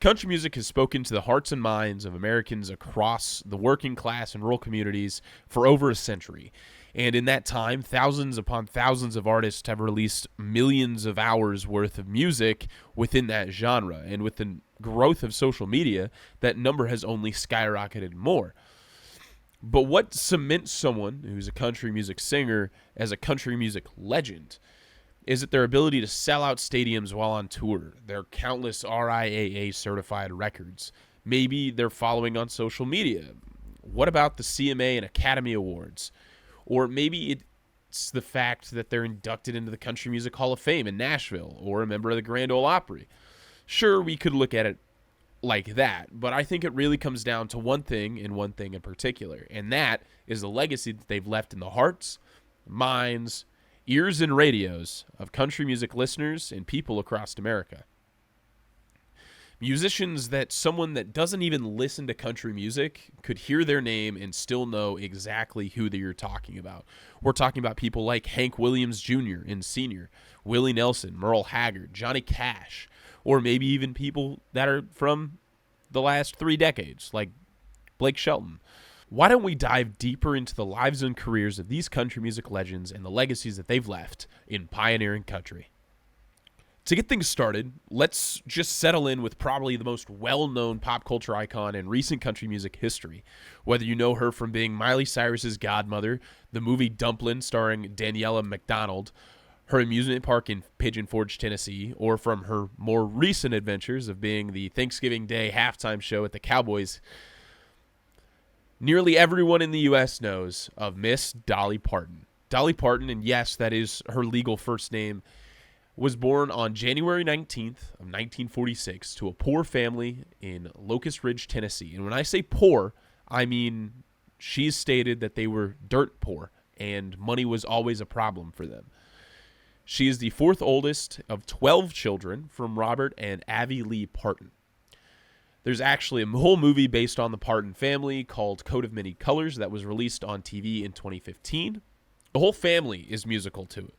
Country music has spoken to the hearts and minds of Americans across the working class and rural communities for over a century. And in that time, thousands upon thousands of artists have released millions of hours worth of music within that genre. And with the growth of social media, that number has only skyrocketed more. But what cements someone who's a country music singer as a country music legend is it their ability to sell out stadiums while on tour, their countless RIAA certified records, maybe their following on social media. What about the CMA and Academy Awards? Or maybe it's the fact that they're inducted into the Country Music Hall of Fame in Nashville or a member of the Grand Ole Opry. Sure, we could look at it like that, but I think it really comes down to one thing and one thing in particular, and that is the legacy that they've left in the hearts, minds, ears and radios of country music listeners and people across America. Musicians that someone that doesn't even listen to country music could hear their name and still know exactly who you're talking about. We're talking about people like Hank Williams Jr. and Sr., Willie Nelson, Merle Haggard, Johnny Cash, or maybe even people that are from the last 3 decades, like Blake Shelton. Why don't we dive deeper into the lives and careers of these country music legends and the legacies that they've left in pioneering country? To get things started, let's just settle in with probably the most well-known pop culture icon in recent country music history. Whether you know her from being Miley Cyrus's godmother, the movie Dumplin' starring Daniela McDonald, her amusement park in Pigeon Forge, Tennessee, or from her more recent adventures of being the Thanksgiving Day halftime show at the Cowboys, nearly everyone in the U.S. knows of Miss Dolly Parton. Dolly Parton, and yes, that is her legal first name, was born on January 19th of 1946 to a poor family in Locust Ridge, Tennessee. And when I say poor, I mean she's stated that they were dirt poor and money was always a problem for them. She is the 4th oldest of 12 children from Robert and Avi Lee Parton. There's actually a whole movie based on the Parton family called Coat of Many Colors that was released on TV in 2015. The whole family is musical too.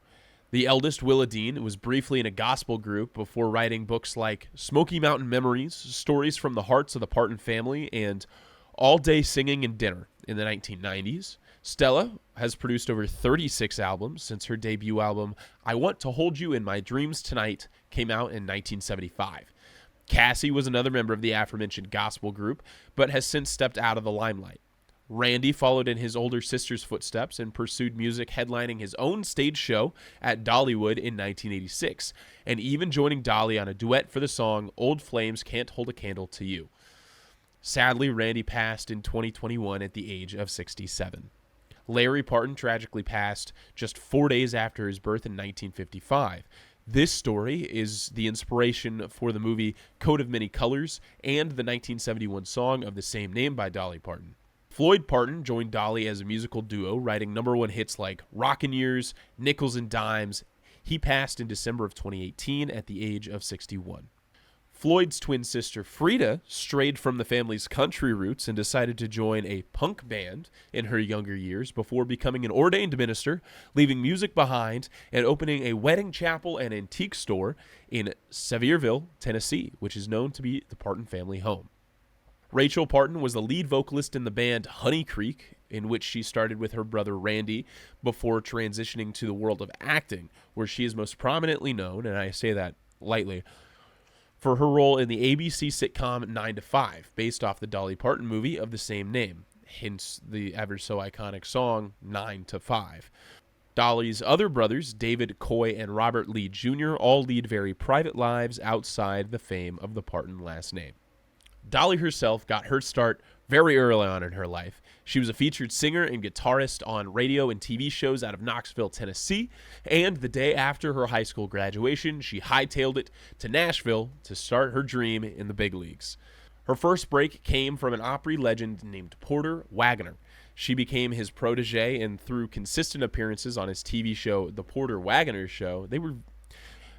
The eldest, Willa Dean, was briefly in a gospel group before writing books like Smoky Mountain Memories, Stories from the Hearts of the Parton Family, and All Day Singing and Dinner in the 1990s. Stella has produced over 36 albums since her debut album, I Want to Hold You in My Dreams Tonight, came out in 1975. Cassie was another member of the aforementioned gospel group, but has since stepped out of the limelight. Randy followed in his older sister's footsteps and pursued music, headlining his own stage show at Dollywood in 1986, and even joining Dolly on a duet for the song Old Flames Can't Hold a Candle to You. Sadly, Randy passed in 2021 at the age of 67. Larry Parton tragically passed just 4 days after his birth in 1955. This story is the inspiration for the movie Coat of Many Colors and the 1971 song of the same name by Dolly Parton. Floyd Parton joined Dolly as a musical duo, writing #1 hits like Rockin' Years, Nickels and Dimes. He passed in December of 2018 at the age of 61. Floyd's twin sister, Frida, strayed from the family's country roots and decided to join a punk band in her younger years before becoming an ordained minister, leaving music behind and opening a wedding chapel and antique store in Sevierville, Tennessee, which is known to be the Parton family home. Rachel Parton was the lead vocalist in the band Honey Creek, in which she started with her brother Randy before transitioning to the world of acting, where she is most prominently known, and I say that lightly, for her role in the ABC sitcom 9 to 5, based off the Dolly Parton movie of the same name, hence the ever so iconic song 9 to 5. Dolly's other brothers, David Coy and Robert Lee Jr., all lead very private lives outside the fame of the Parton last name. Dolly herself got her start very early on in her life. She was a featured singer and guitarist on radio and TV shows out of Knoxville, Tennessee, and the day after her high school graduation, she hightailed it to Nashville to start her dream in the big leagues. Her first break came from an Opry legend named Porter Wagoner. She became his protege, and through consistent appearances on his TV show, The Porter Wagoner Show, they were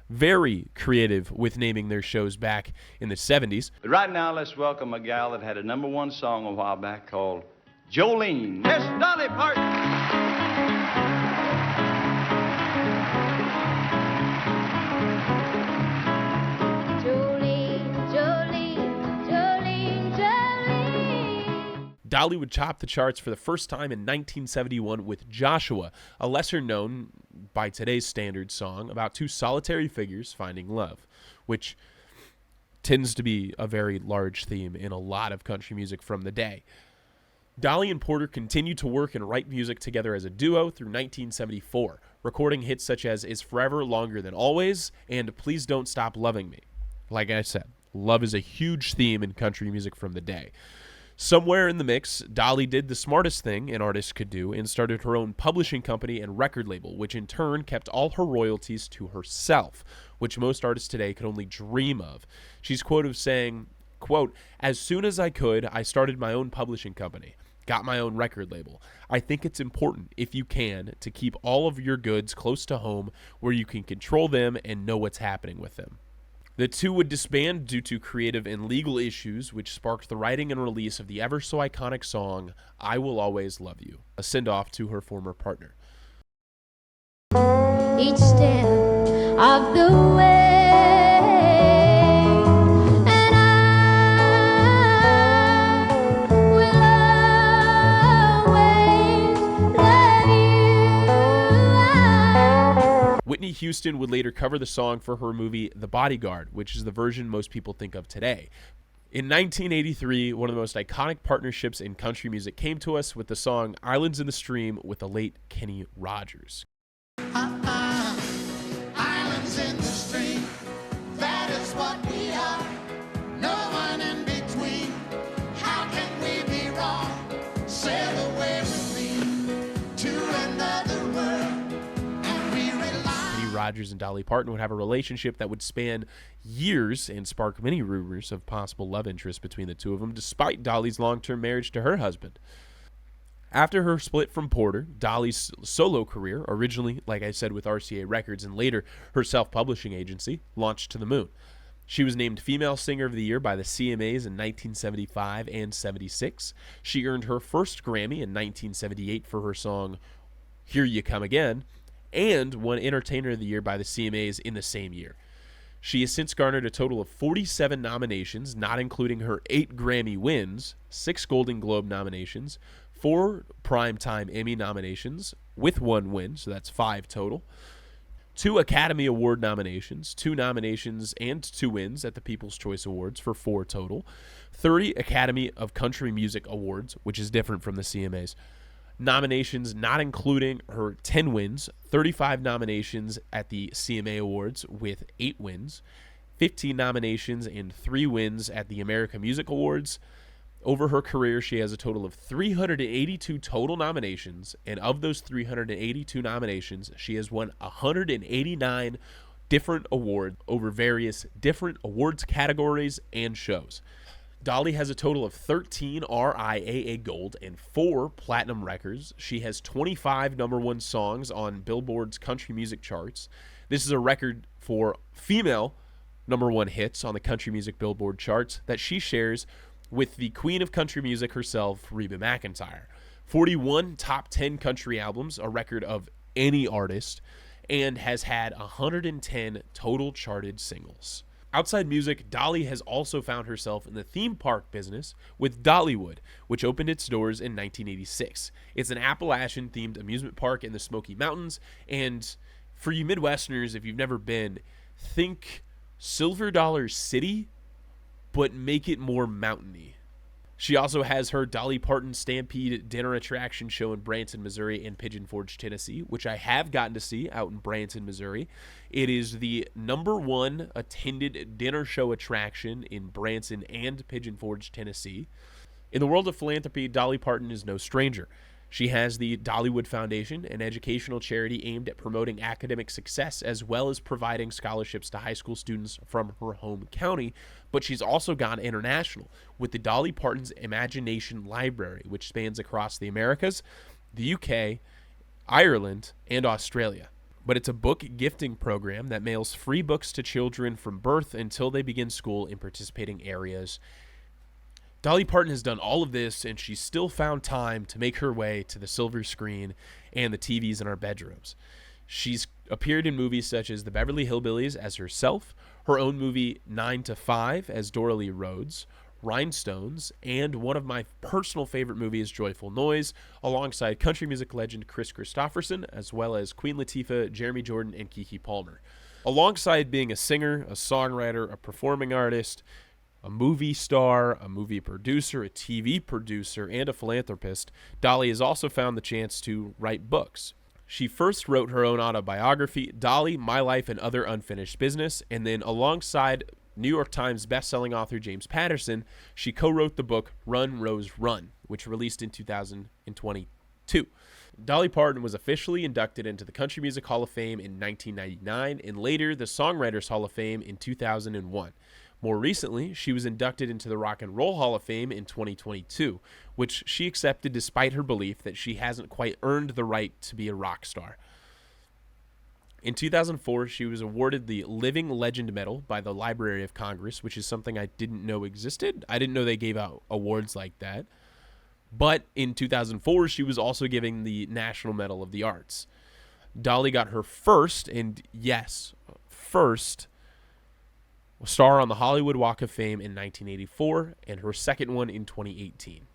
very creative with naming their shows back in the 70s. But right now, let's welcome a gal that had a #1 song a while back called Jolene. Miss Dolly Parton. Jolene, Jolene, Dolly would top the charts for the first time in 1971 with Joshua, a lesser-known, by today's standards, song about two solitary figures finding love, which tends to be a very large theme in a lot of country music from the day. Dolly and Porter continued to work and write music together as a duo through 1974, recording hits such as Is Forever Longer Than Always and Please Don't Stop Loving Me. Like I said, love is a huge theme in country music from the day. Somewhere in the mix, Dolly did the smartest thing an artist could do and started her own publishing company and record label, which in turn kept all her royalties to herself, which most artists today could only dream of. She's quoted as saying, quote, "As soon as I could, I started my own publishing company. Got my own record label. I think it's important, if you can, to keep all of your goods close to home where you can control them and know what's happening with them." The two would disband due to creative and legal issues, which sparked the writing and release of the ever so iconic song, I Will Always Love You, a send-off to her former partner. Each step of the way, and I will always love you. Whitney Houston would later cover the song for her movie The Bodyguard, which is the version most people think of today. In 1983, one of the most iconic partnerships in country music came to us with the song Islands in the Stream with the late Kenny Rogers. Islands in the stream, that is what we are. No one in between. How can we be wrong? Sail away with me to another world, and we rely. Kenny Rogers and Dolly Parton would have a relationship that would span years and spark many rumors of possible love interest between the two of them, despite Dolly's long-term marriage to her husband. After her split from Porter, Dolly's solo career, originally, like I said, with RCA Records and later her self-publishing agency, launched to the moon. She was named Female Singer of the Year by the CMAs in 1975 and 76. She earned her first Grammy in 1978 for her song Here You Come Again, and won Entertainer of the Year by the CMAs in the same year. She has since garnered a total of 47 nominations, not including her 8 Grammy wins, 6 Golden Globe nominations, 4 Primetime Emmy nominations with 1 win, so that's 5 total, 2 Academy Award nominations, 2 nominations and 2 wins at the People's Choice Awards for 4 total, 30 Academy of Country Music Awards, which is different from the CMAs, nominations not including her 10 wins, 35 nominations at the CMA Awards with 8 wins, 15 nominations and 3 wins at the American Music Awards. Over her career, she has a total of 382 total nominations, and of those 382 nominations, she has won 189 different awards over various different awards categories and shows. Dolly has a total of 13 RIAA Gold and 4 Platinum records. She has 25 #1 songs on Billboard's country music charts. This is a record for female #1 hits on the country music Billboard charts that she shares with the queen of country music herself, Reba McEntire. 41 top 10 country albums, a record of any artist, and has had 110 total charted singles. Outside music, Dolly has also found herself in the theme park business with Dollywood, which opened its doors in 1986. It's an Appalachian-themed amusement park in the Smoky Mountains, and for you Midwesterners, if you've never been, think Silver Dollar City, but make it more mountainy. She also has her Dolly Parton Stampede dinner attraction show in Branson, Missouri and Pigeon Forge, Tennessee, which I have gotten to see out in Branson, Missouri. It is the #1 attended dinner show attraction in Branson and Pigeon Forge, Tennessee. In the world of philanthropy, Dolly Parton is no stranger. She has the Dollywood Foundation, an educational charity aimed at promoting academic success as well as providing scholarships to high school students from her home county, but she's also gone international with the Dolly Parton's Imagination Library, which spans across the Americas, the UK, Ireland, and Australia. But it's a book gifting program that mails free books to children from birth until they begin school in participating areas. Dolly Parton has done all of this, and she's still found time to make her way to the silver screen and the TVs in our bedrooms. She's appeared in movies such as The Beverly Hillbillies as herself, her own movie 9 to 5 as Dora Lee Rhodes, Rhinestones, and one of my personal favorite movies, Joyful Noise, alongside country music legend Chris Christopherson, as well as Queen Latifah, Jeremy Jordan, and Keke Palmer. Alongside being a singer, a songwriter, a performing artist, a movie star, a movie producer, a TV producer, and a philanthropist, Dolly has also found the chance to write books. She first wrote her own autobiography, Dolly, My Life and Other Unfinished Business, and then alongside New York Times bestselling author James Patterson, she co-wrote the book Run, Rose, Run, which released in 2022. Dolly Parton was officially inducted into the Country Music Hall of Fame in 1999 and later the Songwriters Hall of Fame in 2001. More recently, she was inducted into the Rock and Roll Hall of Fame in 2022, which she accepted despite her belief that she hasn't quite earned the right to be a rock star. In 2004, she was awarded the Living Legend Medal by the Library of Congress, which is something I didn't know existed. I didn't know they gave out awards like that. But in 2004, she was also given the National Medal of the Arts. Dolly got her first, and yes, first, star on the Hollywood Walk of Fame in 1984, and her second one in 2018.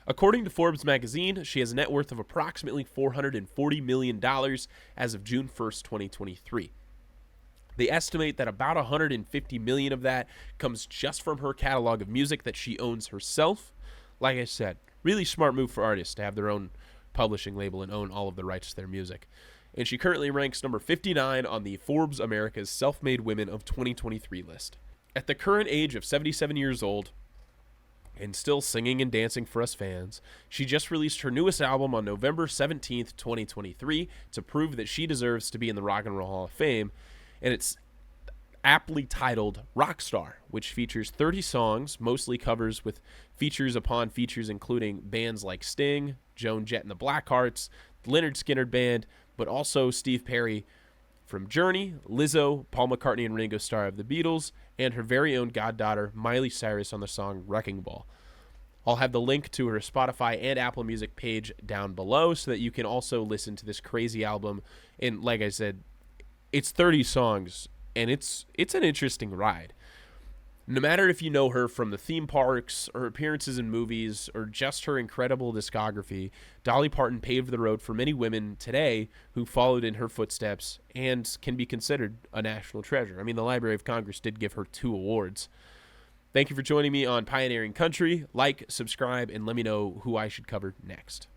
According to Forbes magazine, she has a net worth of approximately $440 million as of June 1st, 2023. They estimate that about $150 million of that comes just from her catalog of music that she owns herself. Like I said, really smart move for artists to have their own publishing label and own all of the rights to their music. And she currently ranks number 59 on the Forbes America's Self-Made Women of 2023 list. At the current age of 77 years old, and still singing and dancing for us fans, she just released her newest album on November 17th, 2023, to prove that she deserves to be in the Rock and Roll Hall of Fame, and it's aptly titled Rockstar, which features 30 songs, mostly covers with features upon features including bands like Sting, Joan Jett and the Blackhearts, the Lynyrd Skynyrd Band, but also Steve Perry from Journey, Lizzo, Paul McCartney and Ringo Starr of the Beatles, and her very own goddaughter, Miley Cyrus, on the song Wrecking Ball. I'll have the link to her Spotify and Apple Music page down below so that you can also listen to this crazy album. And like I said, it's 30 songs, and it's an interesting ride. No matter if you know her from the theme parks, or appearances in movies, or just her incredible discography, Dolly Parton paved the road for many women today who followed in her footsteps and can be considered a national treasure. I mean, the Library of Congress did give her 2 awards. Thank you for joining me on Pioneering Country. Like, subscribe, and let me know who I should cover next.